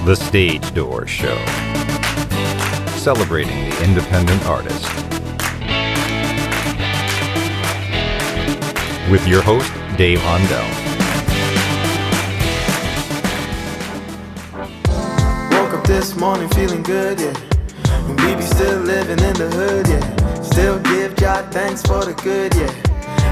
The Stage Door Show, celebrating the independent artist. With your host, Dave Hondell. Woke up this morning feeling good, yeah. And we be still living in the hood, yeah. Still give God thanks for the good, yeah.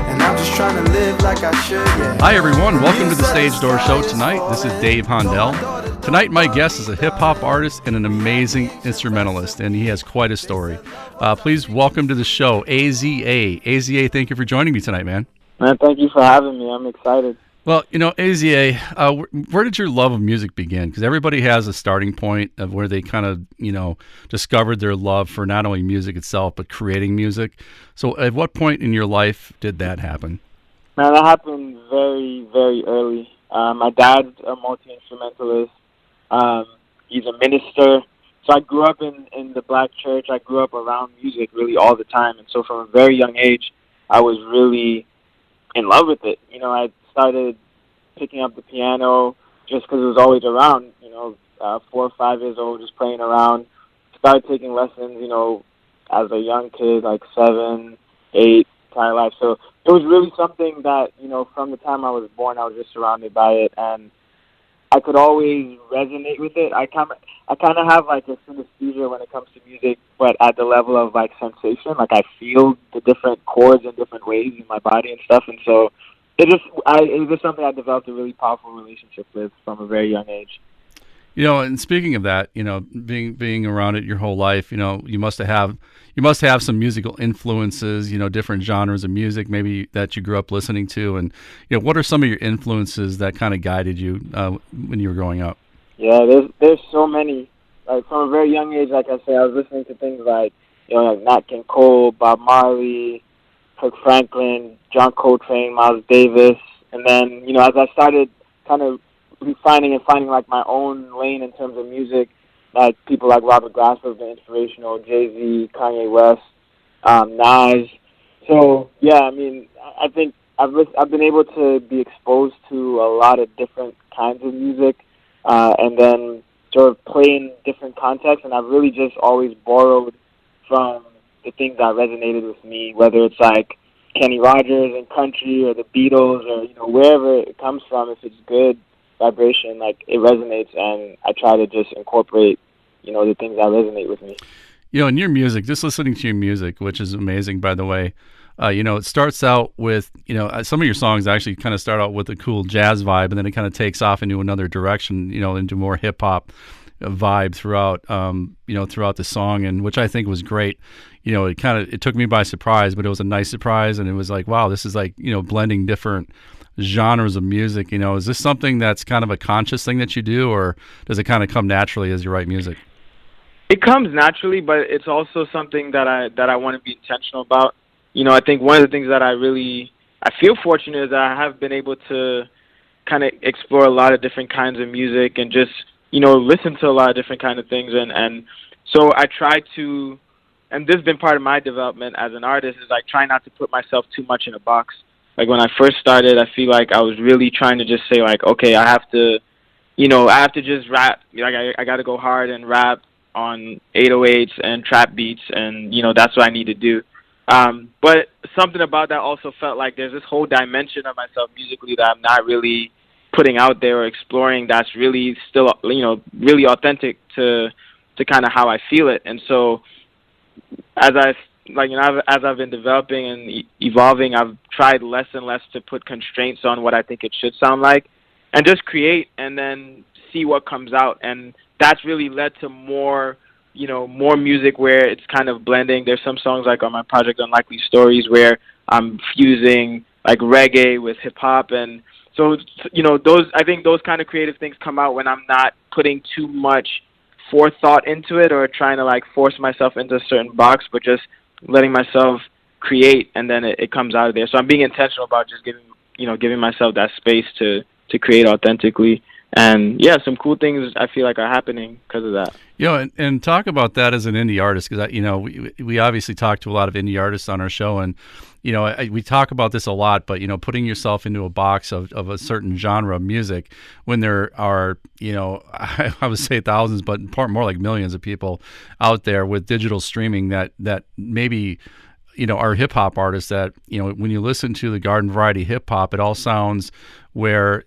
And I'm just trying to live like I should, yeah. Hi everyone, welcome to the Stage Door Show tonight. This is Dave Hondell. Tonight my guest is a hip-hop artist and an amazing instrumentalist, and he has quite a story. Please welcome to the show, AZA. AZA, thank you for joining me tonight, man. Man, thank you for having me. I'm excited. Well, you know, AZA, where did your love of music begin? Because everybody has a starting point of where they kind of, you know, discovered their love for not only music itself, but creating music. So at what point in your life did that happen? Man, that happened very, very early. My dad's a multi-instrumentalist. He's a minister. So I grew up in the black church. I grew up around music really all the time. And so from a very young age, I was really in love with it. You know, I started picking up the piano just because it was always around, 4 or 5 years old, just playing around. Started taking lessons, as a young kid, like 7, 8, kind of life. So it was really something that, from the time I was born, I was just surrounded by it, and I could always resonate with it. I kind of have like a synesthesia when it comes to music, but at the level of like sensation, like I feel the different chords in different ways in my body and stuff, and so it was just something I developed a really powerful relationship with from a very young age. And speaking of that, being around it your whole life, you must have some musical influences, different genres of music maybe that you grew up listening to, and what are some of your influences that kind of guided you when you were growing up? Yeah, there's so many. Like from a very young age, like I say, I was listening to things like like Nat King Cole, Bob Marley, Kirk Franklin, John Coltrane, Miles Davis, and then as I started kind of refining and finding like my own lane in terms of music, like people like Robert Glasper have been inspirational, Jay-Z, Kanye West, Nas. So yeah, I mean, I think I've been able to be exposed to a lot of different kinds of music, and then sort of play in different contexts, and I've really just always borrowed from the things that resonated with me, whether it's like Kenny Rogers and country, or the Beatles, or wherever it comes from. If it's good vibration, like it resonates, and I try to just incorporate the things that resonate with me. In your music, just listening to your music, which is amazing, by the way, it starts out with, some of your songs actually kind of start out with a cool jazz vibe, and then it kind of takes off into another direction, into more hip hop vibe throughout the song, and which I think was great. It took me by surprise, but it was a nice surprise, and it was like, wow, this is like, blending different genres of music. Is this something that's kind of a conscious thing that you do, or does it kind of come naturally as you write music? It comes naturally, but it's also something that I want to be intentional about. I think one of the things that I feel fortunate is that I have been able to kind of explore a lot of different kinds of music and just listen to a lot of different kind of things, and so I try to, and this has been part of my development as an artist, is like try not to put myself too much in a box. Like when I first started, I feel like I was really trying to just say like, okay, I have to just rap. Like I got to go hard and rap on 808s and trap beats, and that's what I need to do. But something about that also felt like there's this whole dimension of myself musically that I'm not really putting out there or exploring, that's really still really authentic to kind of how I feel it. And so as I've been developing and evolving, I've tried less and less to put constraints on what I think it should sound like, and just create and then see what comes out. And that's really led to more music where it's kind of blending. There's some songs like on my project Unlikely Stories where I'm fusing like reggae with hip hop, and so I think those kind of creative things come out when I'm not putting too much forethought into it or trying to like force myself into a certain box, but just letting myself create, and then it comes out of there. So I'm being intentional about just giving myself that space to create authentically. And yeah, some cool things I feel like are happening because of that. And talk about that as an indie artist, because we obviously talk to a lot of indie artists on our show, and we talk about this a lot. But putting yourself into a box of a certain genre of music, when there are I would say thousands, but more like millions of people out there with digital streaming that maybe are hip hop artists that when you listen to the garden variety hip hop, it all sounds where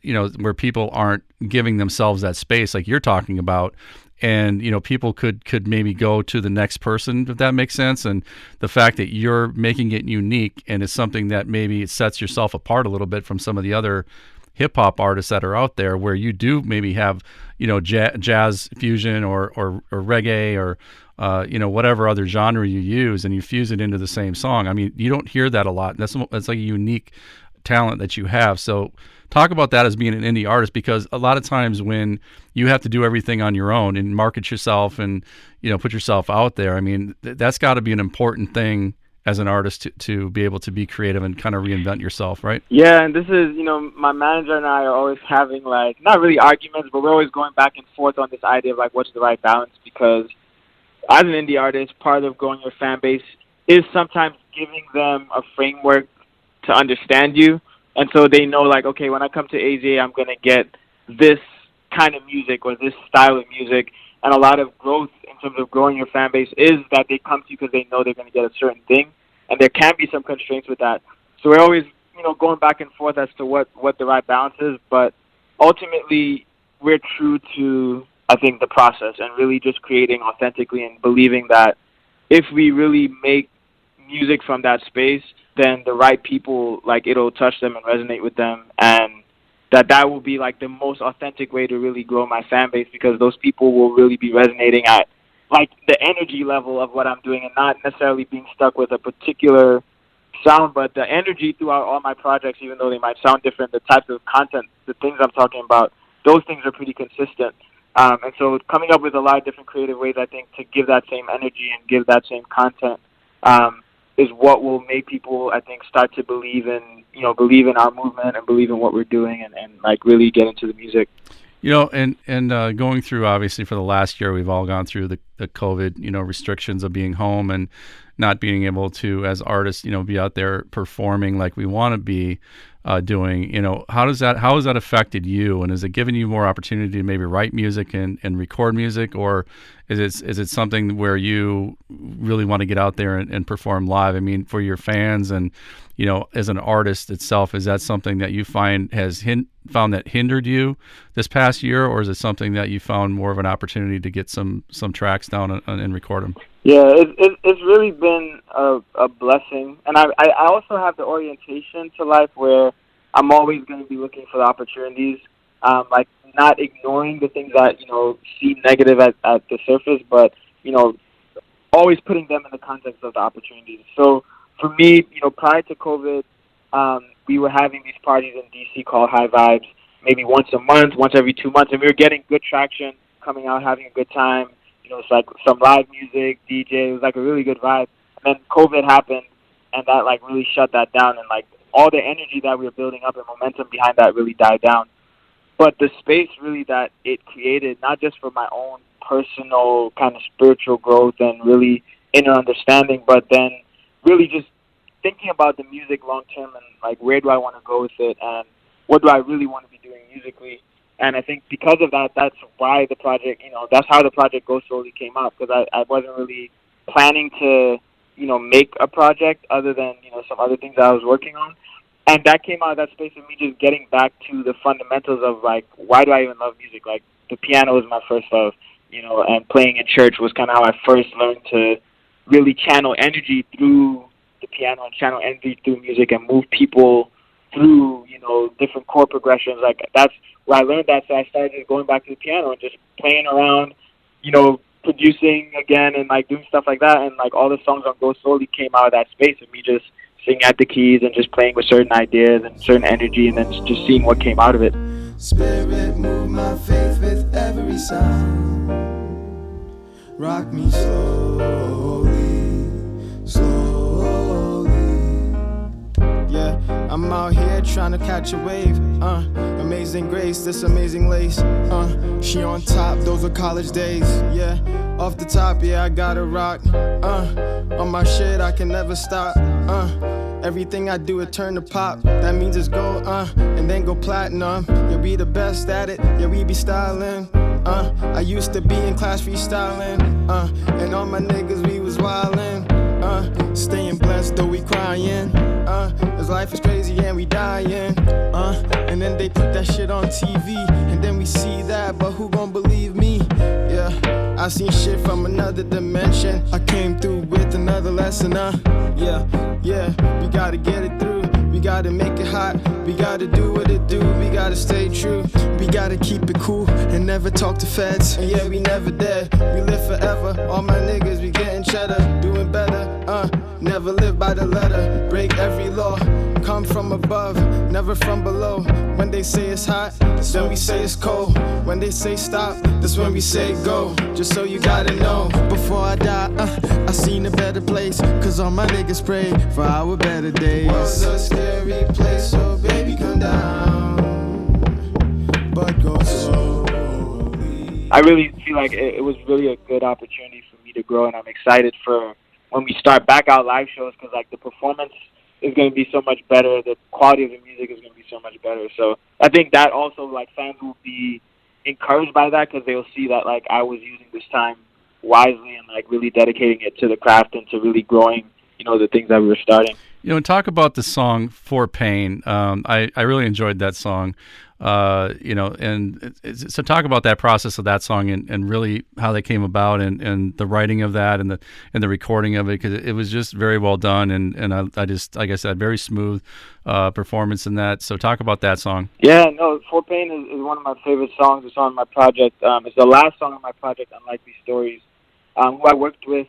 people aren't giving themselves that space like you're talking about. And people could maybe go to the next person, if that makes sense. And the fact that you're making it unique, and it's something that maybe it sets yourself apart a little bit from some of the other hip hop artists that are out there, where you do maybe have jazz fusion or reggae or whatever other genre you use, and you fuse it into the same song. I mean, you don't hear that a lot. That's like a unique talent that you have. So talk about that as being an indie artist, because a lot of times when you have to do everything on your own and market yourself and put yourself out there, I mean, that's got to be an important thing as an artist to be able to be creative and kind of reinvent yourself, right? Yeah, and this is, my manager and I are always having not really arguments, but we're always going back and forth on this idea of what's the right balance, because as an indie artist, part of growing your fan base is sometimes giving them a framework to understand you. And so they know, okay, when I come to AZA, I'm going to get this kind of music or this style of music. And a lot of growth in terms of growing your fan base is that they come to you because they know they're going to get a certain thing. And there can be some constraints with that. So we're always, going back and forth as to what the right balance is. But ultimately, we're true to, I think, the process, and really just creating authentically and believing that if we really make music from that space, then the right people, it'll touch them and resonate with them, and that will be the most authentic way to really grow my fan base, because those people will really be resonating at the energy level of what I'm doing, and not necessarily being stuck with a particular sound, but the energy throughout all my projects, even though they might sound different, the types of content, the things I'm talking about, those things are pretty consistent. And so coming up with a lot of different creative ways, I think, to give that same energy and give that same content is what will make people, I think, start to believe in our movement and believe in what we're doing, and really get into the music. And going through, obviously, for the last year, we've all gone through the COVID, restrictions of being home and not being able to, as artists, be out there performing like we want to be doing. How has that affected you? And has it given you more opportunity to maybe write music and record music, or is it something where you really want to get out there and perform live? I mean, for your fans and as an artist itself, is that something that you find found that hindered you this past year, or is it something that you found more of an opportunity to get some tracks down and record them? Yeah, it's really been a blessing, and I also have the orientation to life where I'm always going to be looking for the opportunities, not ignoring the things that seem negative at the surface, but always putting them in the context of the opportunities. So for me, prior to COVID, we were having these parties in DC called High Vibes, maybe once a month, once every 2 months, and we were getting good traction, coming out, having a good time. It's some live music, DJ. It was a really good vibe. And then COVID happened, and that really shut that down, and all the energy that we were building up and momentum behind that really died down. But the space really that it created, not just for my own personal kind of spiritual growth and really inner understanding, but then really just thinking about the music long term and where do I want to go with it, and what do I really want to be doing musically. And I think because of that, that's why the project, that's how the project Go Slowly came out, because I wasn't really planning to, make a project other than, some other things that I was working on. And that came out of that space of me just getting back to the fundamentals of, why do I even love music? The piano was my first love, and playing in church was kind of how I first learned to really channel energy through the piano and channel energy through music and move people through, different chord progressions. That's where I learned that. So I started just going back to the piano and just playing around, producing again and doing stuff like that. And all the songs on Go Slowly came out of that space of me just singing at the keys and just playing with certain ideas and certain energy, and then just seeing what came out of it. Spirit, move my faith with every sound. Rock me slowly, slowly. Yeah, I'm out here trying to catch a wave. Amazing amazing grace, this amazing lace. She on top, those are college days. Yeah, off the top, yeah, I gotta rock. On my shit, I can never stop. Everything I do, it turn to pop. That means it's go, and then go platinum. Yeah, we the best at it. Yeah, we be styling. I used to be in class freestyling. And all my niggas, we was wildin'. Staying blessed, though we crying. Cause life is crazy and we dying. And then they put that shit on TV. And then we see that, but who gon' believe me? Yeah, I seen shit from another dimension. I came through with another lesson, yeah, we gotta get it through. We gotta make it hot. We gotta do what it do. We gotta stay true. We gotta keep it cool and never talk to feds. And yeah, we never dead. We live forever. All my niggas, we getting cheddar, doing better. Never live by the letter. Break every law. Come from above, never from below. When they say it's hot, then we say it's cold. When they say stop, that's when we say go. Just so you gotta know, before I die, I seen a better place. Cause all my niggas pray for our better days. World's a scary place, so baby come down, but go slowly. I really feel like it was really a good opportunity for me to grow, and I'm excited for when we start back out live shows, because like the performance is going to be so much better, the quality of the music is going to be so much better. So I think that also, like, fans will be encouraged by that, because they'll see that, like, I was using this time wisely and, like, really dedicating it to the craft and to really growing, you know, the things that we were starting. You know, and talk about the song For Pain. I really enjoyed that song. You know, and so talk about that process of that song and really how they came about and the writing of that and the recording of it, because it was just very well done, and I just, like I said, very smooth performance in that. So talk about that song. Yeah, no, For Pain is one of my favorite songs. It's on my project. It's the last song on my project, Unlikely Stories, who I worked with.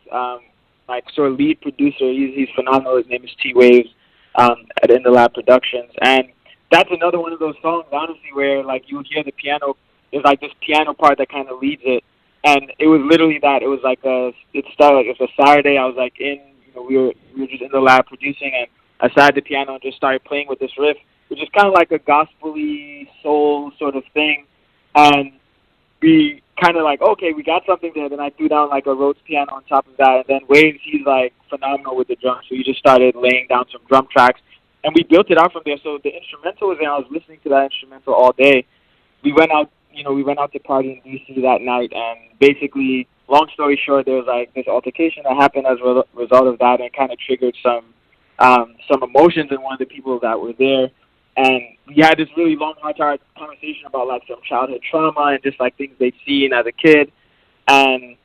My sort of lead producer, he's phenomenal. His name is T-Waves at In The Lab Productions, and that's another one of those songs, honestly, where, like, you hear the piano. There's, like, this piano part that kind of leads it. And it was literally that. It was like it started, like, it was a Saturday. I was, like, we were just in the lab producing, and I sat at the piano and just started playing with this riff, which is kind of like a gospel-y soul sort of thing. And we kind of like, okay, we got something there. Then I threw down, like, a Rhodes piano on top of that. And then Waves, he's, like, phenomenal with the drums. So he just started laying down some drum tracks. And we built it out from there. So the instrumental was there. I was listening to that instrumental all day. We went out to party in D.C. that night. And basically, long story short, there was, like, this altercation that happened as a result of that, and kind of triggered some emotions in one of the people that were there. And we had this really long, hard conversation about, like, some childhood trauma and just, like, things they'd seen as a kid. And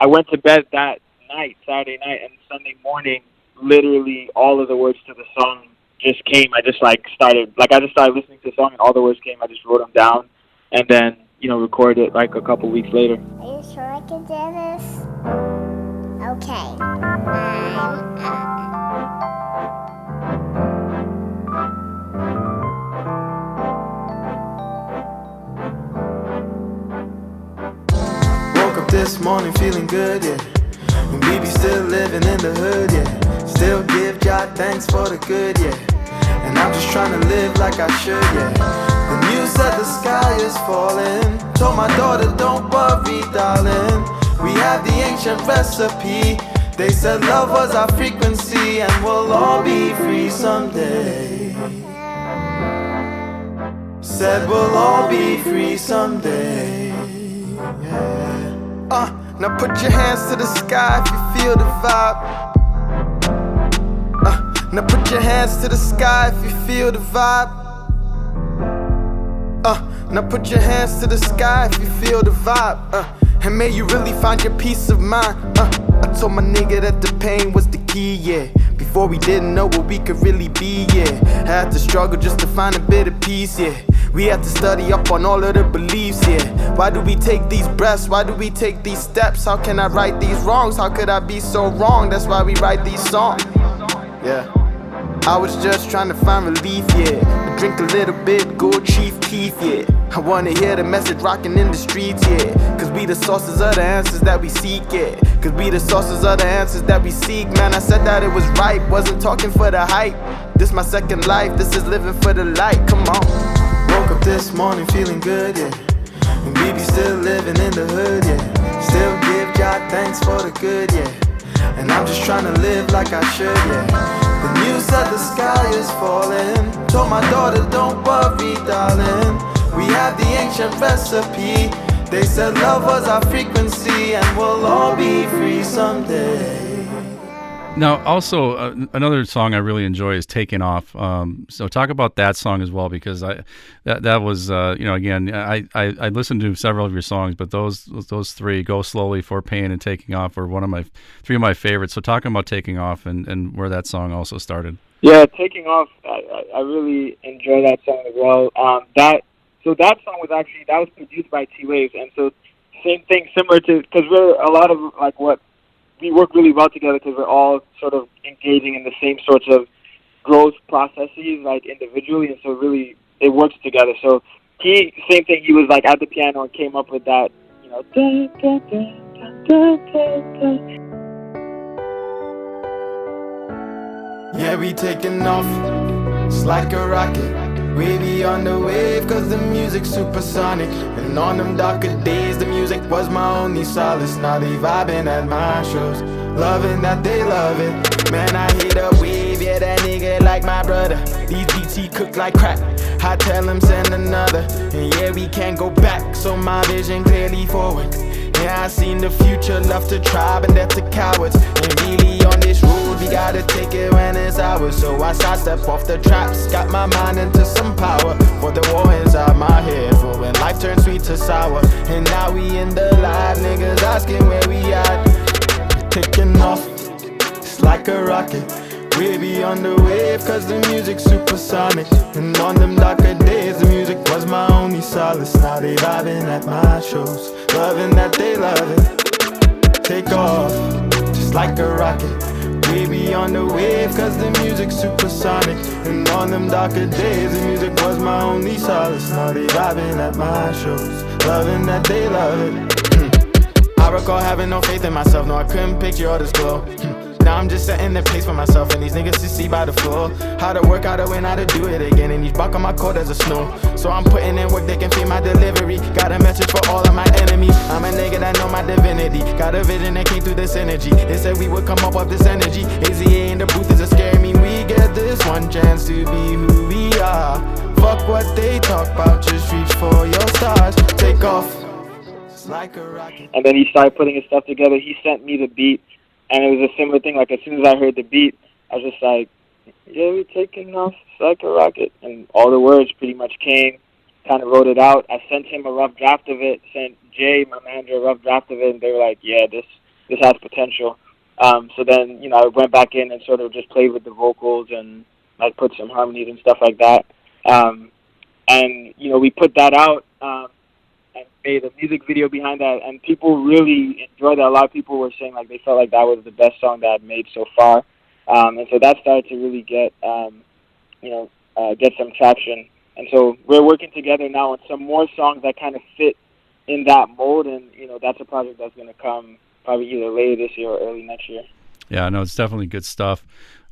I went to bed that night, Saturday night, and Sunday morning, literally all of the words to the song just came. I just started listening to the song, and all the words came. I just wrote them down, and then, recorded it, like, a couple weeks later. Are you sure I can do this? Okay. Woke up this morning feeling good, yeah. And we be still living in the hood, yeah. Still give God thanks for the good, yeah. And I'm just trying to live like I should, yeah. The news said the sky is falling. Told my daughter, don't worry, darling. We have the ancient recipe. They said love was our frequency, and we'll all be free someday. Said we'll all be free someday, yeah. Now put your hands to the sky if you feel the vibe. Now put your hands to the sky if you feel the vibe. Now put your hands to the sky if you feel the vibe. And may you really find your peace of mind. I told my nigga that the pain was the key, yeah. Before we didn't know what we could really be, yeah. Had to struggle just to find a bit of peace, yeah. We had to study up on all of the beliefs, yeah. Why do we take these breaths? Why do we take these steps? How can I right these wrongs? How could I be so wrong? That's why we write these songs, yeah. I was just trying to find relief, yeah. Drink a little bit, gold Chief Keef, yeah. I wanna hear the message rocking in the streets, yeah. Cause we the sources of the answers that we seek, yeah. Cause we the sources of the answers that we seek. Man, I said that it was right, wasn't talking for the hype. This my second life, this is living for the light, come on. Woke up this morning feeling good, yeah. And we be still living in the hood, yeah. Still give God thanks for the good, yeah. And I'm just trying to live like I should, yeah. The news said the sky is falling. Told my daughter don't worry, darling. We have the ancient recipe. They said love was our frequency, and we'll all be free someday. Now, also another song I really enjoy is "Taking Off." So talk about that song as well, because that was again I listened to several of your songs, but those three, "Go Slowly," "For Pain," and "Taking Off," were three of my favorites. So talking about "Taking Off" and where that song also started. Yeah, "Taking Off," I really enjoy that song as well. That song was produced by T-Waves, and so same thing, similar to, because we're a lot of like what. We work really well together because we're all sort of engaging in the same sorts of growth processes, like individually, and so really it works together. So same thing. He was like at the piano and came up with that, Da, da, da, da, da, da. Yeah, we taking off, it's like a rocket. We be on the wave cause the music's supersonic. And on them darker days the music was my only solace. Now they vibing at my shows, loving that they love it. Man, I hit a wave, yeah, that nigga like my brother. These beats he cook like crack, I tell him send another. And yeah, we can't go back, so my vision clearly forward. Yeah, I seen the future, love to try, but that's a cowards. And really on this road, we gotta take it when it's ours. So I sidestep off the traps, got my mind into some power. For the war inside my head, for when life turns sweet to sour. And now we in the light, niggas asking where we at. Taking off, it's like a rocket. We be on the wave cause the music's supersonic. And on them darker days the music was my only solace. Now they vibing at my shows, loving that they love it. Take off, just like a rocket. We be on the wave cause the music's supersonic. And on them darker days the music was my only solace. Now they vibing at my shows, loving that they love it. I recall having no faith in myself, no I couldn't picture all this glow. Now I'm just setting the pace for myself and these niggas to see by the floor. How to work, how to win, how to do it again. And each block on my code as a snow. So I'm putting in work, they can feel my delivery. Got a message for all of my enemies. I'm a nigga that know my divinity. Got a vision that came through this energy. They said we would come up with this energy. AZA in the booth is a scare me. We get this one chance to be who we are. Fuck what they talk about, just reach for your stars. Take off, it's like a rocket. And then he started putting his stuff together. He sent me the beat. And it was a similar thing. Like, as soon as I heard the beat, I was just like, yeah, we're taking off like a rocket. And all the words pretty much came, kind of wrote it out. I sent him a rough draft of it, sent Jay, my manager, a rough draft of it, and they were like, yeah, this has potential. So then, I went back in and sort of just played with the vocals and, like, put some harmonies and stuff like that. And, we put that out. And made a music video behind that, and people really enjoyed that. A lot of people were saying like they felt like that was the best song that I've made so far, and so that started to really get some traction. And so we're working together now on some more songs that kind of fit in that mold, and that's a project that's going to come probably either later this year or early next year. Yeah, no, it's definitely good stuff.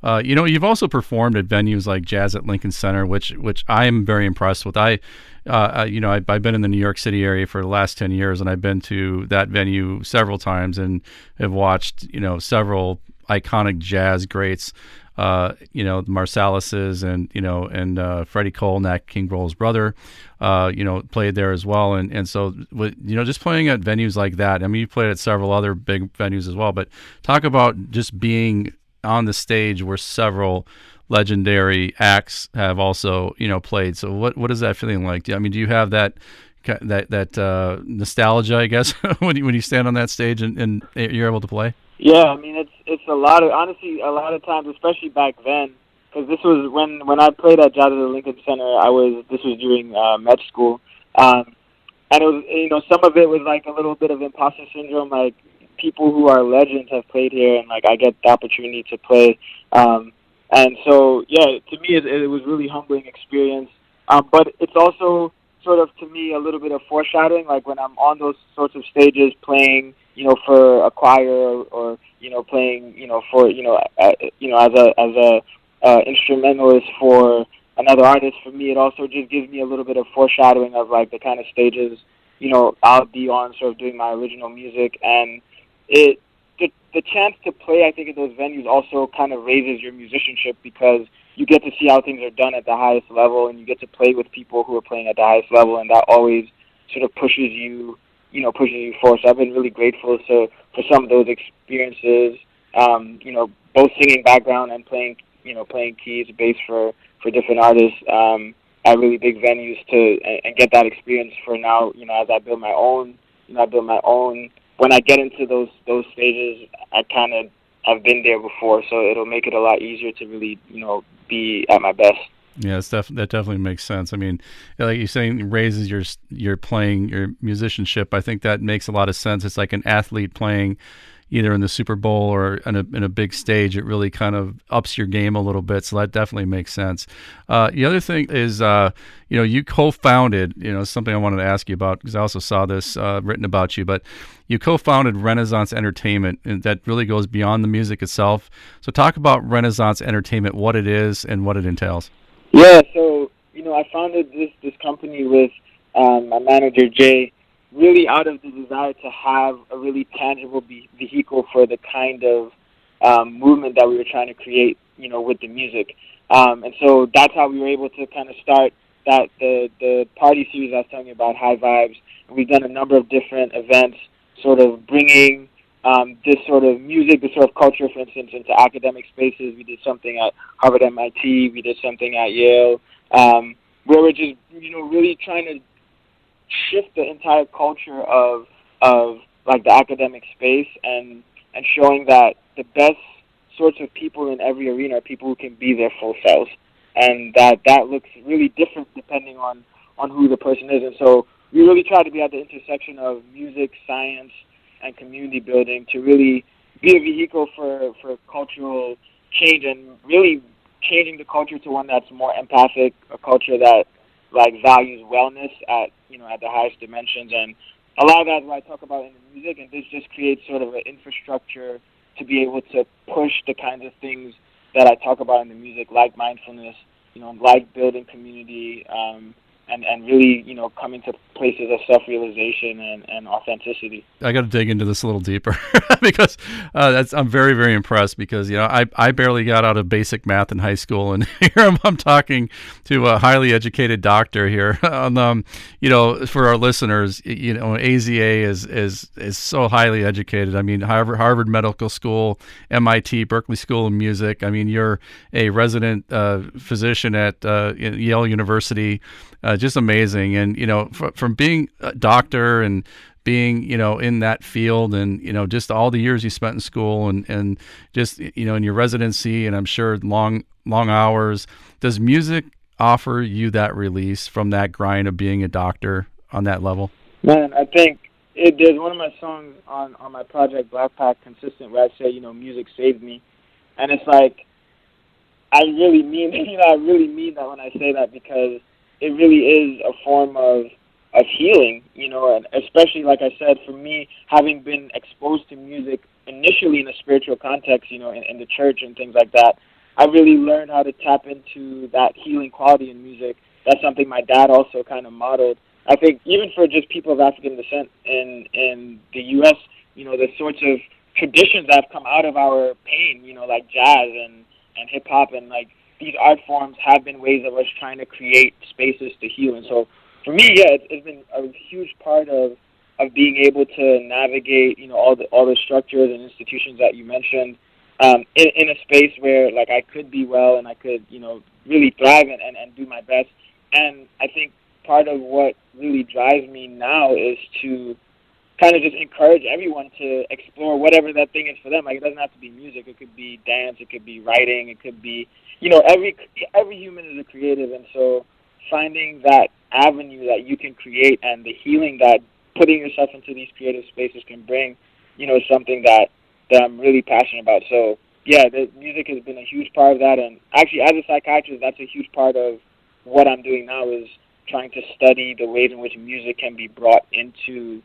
You've also performed at venues like Jazz at Lincoln Center, which I am very impressed with. I've been in the New York City area for the last 10 years, and I've been to that venue several times and have watched, several iconic jazz greats, the Marsalises and Freddie Cole, Nat King Cole's brother, played there as well. And so, just playing at venues like that, I mean, you played at several other big venues as well, but talk about just being on the stage where several legendary acts have also, played. So what is that feeling like? Do you have that nostalgia, I guess, when you stand on that stage and you're able to play? Yeah, I mean, it's a lot of times, especially back then, because this was when I played at Jazz at the Lincoln Center. This was during med school, and it was, some of it was like a little bit of imposter syndrome, like people who are legends have played here, and like I get the opportunity to play. And so, yeah, to me, it was really humbling experience. But it's also sort of, to me, a little bit of foreshadowing, like when I'm on those sorts of stages playing, for a choir or playing, for, as a instrumentalist for, another artist, for me, it also just gives me a little bit of foreshadowing of like the kind of stages, I'll be on sort of doing my original music. And the chance to play, I think, at those venues also kind of raises your musicianship, because you get to see how things are done at the highest level, and you get to play with people who are playing at the highest level, and that always sort of pushes you forward. So I've been really grateful for some of those experiences, both singing background and playing keys, bass for different artists at really big venues and get that experience for now, as I build my own, when I get into those stages, I've been there before, so it'll make it a lot easier to really, be at my best. Yeah, that definitely makes sense. I mean, like you're saying, it raises your playing, your musicianship. I think that makes a lot of sense. It's like an athlete playing either in the Super Bowl or in a big stage. It really kind of ups your game a little bit. So that definitely makes sense. The other thing is, you co-founded, something I wanted to ask you about, because I also saw this written about you, but you co-founded Renaissance Entertainment, and that really goes beyond the music itself. So talk about Renaissance Entertainment, what it is and what it entails. Yeah, so, I founded this company with my manager, Jay, really out of the desire to have a really tangible vehicle for the kind of movement that we were trying to create, with the music. And so that's how we were able to kind of start the party series I was telling you about, High Vibes. And we've done a number of different events, sort of bringing this sort of music, this sort of culture, for instance, into academic spaces. We did something at Harvard, MIT. We did something at Yale, where we're just, really trying to shift the entire culture of like the academic space, and showing that the best sorts of people in every arena are people who can be their full selves, and that looks really different depending on who the person is. And so we really try to be at the intersection of music, science, and community building to really be a vehicle for cultural change, and really changing the culture to one that's more empathic, a culture that like values wellness at the highest dimensions. And a lot of that is what I talk about in the music, and this just creates sort of an infrastructure to be able to push the kinds of things that I talk about in the music, like mindfulness, like building community, and really, coming to places of self-realization and authenticity. I got to dig into this a little deeper because I'm very, very impressed, because, I barely got out of basic math in high school, and here I'm talking to a highly educated doctor here. For our listeners, AZA is so highly educated. I mean, Harvard Medical School, MIT, Berkeley School of Music. I mean, you're a resident physician at Yale University. Just amazing. And, from being a doctor and being, in that field, and, just all the years you spent in school, and just, in your residency, and I'm sure long hours, does music offer you that release from that grind of being a doctor on that level? Man, I think there's one of my songs on my project, Black Pack Consistent, where I say, music saved me. And it's like, I really mean that when I say that, because it really is a form of healing, and especially, like I said, for me, having been exposed to music initially in a spiritual context, in the church and things like that, I really learned how to tap into that healing quality in music. That's something my dad also kind of modeled. I think even for just people of African descent in the U.S., the sorts of traditions that have come out of our pain, like jazz and hip-hop, and like these art forms have been ways of us trying to create spaces to heal. And so for me, yeah, it's been a huge part of being able to navigate, all the structures and institutions that you mentioned, in a space where like I could be well, and I could, really thrive and do my best. And I think part of what really drives me now is to kind of just encourage everyone to explore whatever that thing is for them. Like, it doesn't have to be music. It could be dance. It could be writing. It could be, every human is a creative. And so finding that avenue that you can create, and the healing that putting yourself into these creative spaces can bring, is something that I'm really passionate about. So, yeah, the music has been a huge part of that. And actually, as a psychiatrist, that's a huge part of what I'm doing now, is trying to study the ways in which music can be brought into,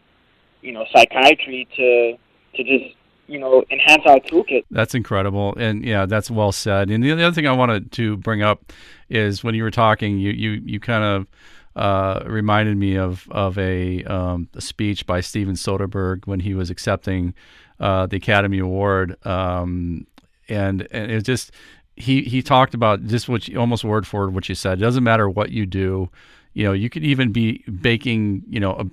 psychiatry to just enhance our toolkit. That's incredible, and yeah, that's well said. And the other thing I wanted to bring up is when you were talking, you kind of reminded me of a speech by Steven Soderbergh when he was accepting the Academy Award, and it was just he talked about just almost word for word what you said. It doesn't matter what you do. You could even be baking,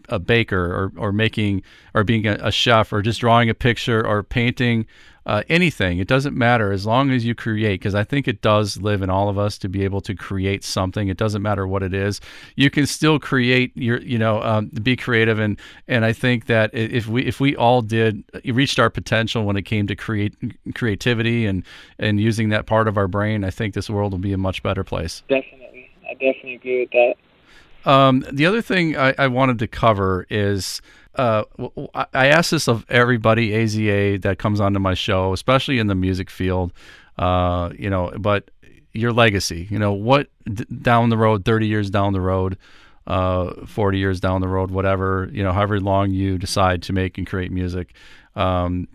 a baker or making or being a chef or just drawing a picture or painting, anything. It doesn't matter as long as you create, because I think it does live in all of us to be able to create something. It doesn't matter what it is. You can still create be creative. And I think that if we all reached our potential when it came to creativity and using that part of our brain, I think this world will be a much better place. Definitely. I definitely agree with that. The other thing I wanted to cover is I ask this of everybody, AZA, that comes onto my show, especially in the music field, but your legacy, what down the road, 30 years down the road, 40 years down the road, whatever, however long you decide to make and create music, what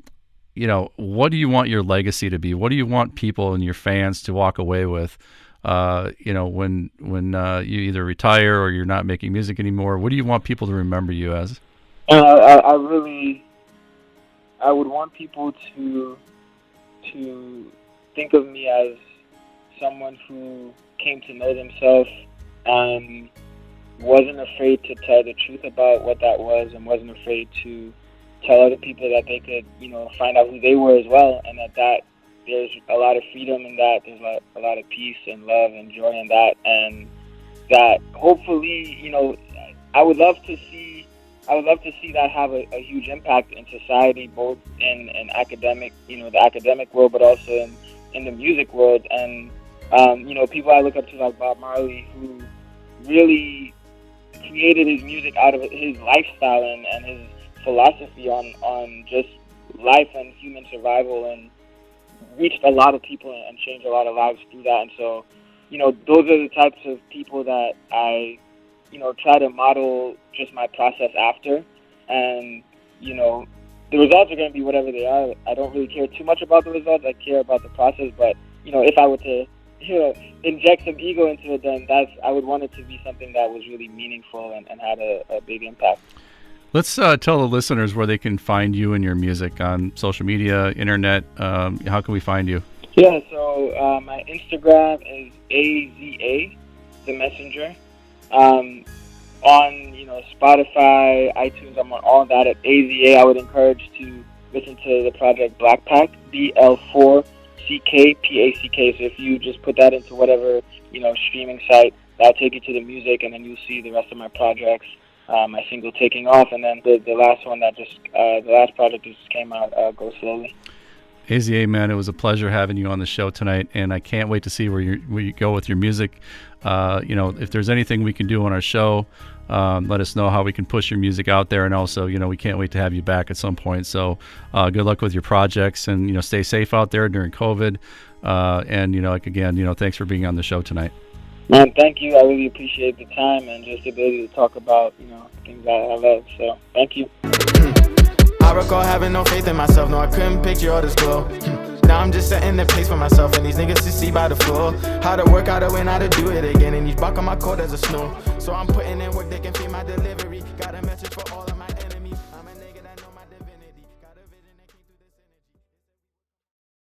do you want your legacy to be? What do you want people and your fans to walk away with? When you either retire or you're not making music anymore, what do you want people to remember you as? I would want people to think of me as someone who came to know themselves and wasn't afraid to tell the truth about what that was, and wasn't afraid to tell other people that they could, find out who they were as well, and that there's a lot of freedom in that. There's a lot of peace and love and joy in that, and that hopefully, I would love to see that have a huge impact in society, both in academic, the academic world, but also in the music world. And people I look up to, like Bob Marley, who really created his music out of his lifestyle and his philosophy on just life and human survival, and reached a lot of people and changed a lot of lives through that. And so, those are the types of people that I, try to model just my process after. And, the results are going to be whatever they are. I don't really care too much about the results. I care about the process. But, if I were to, inject some ego into it, then I would want it to be something that was really meaningful and had a big impact. Let's tell the listeners where they can find you and your music on social media, internet. How can we find you? Yeah, so my Instagram is AZA, the messenger. On Spotify, iTunes, I'm on all that at AZA. I would encourage to listen to the project Blackpack, BL4CKPACK. So if you just put that into whatever streaming site, that'll take you to the music, and then you'll see the rest of my projects. My single Taking Off, and then the last one the last project that just came out, Go Slowly. AZA, man, it was a pleasure having you on the show tonight, and I can't wait to see where you go with your music. If there's anything we can do on our show, let us know how we can push your music out there, and also, we can't wait to have you back at some point. So good luck with your projects, and, stay safe out there during COVID. Thanks for being on the show tonight. Man, thank you. I really appreciate the time and just the ability to talk about, things that I love. So, thank you. I recall having no faith in myself. No, I couldn't picture all this glow. Now I'm just setting the pace for myself and these niggas to see by the floor. How to work, how to win, how to do it again. And these buck on my coat as a snow. So I'm putting in work, they can feel my delivery. Got a message for all of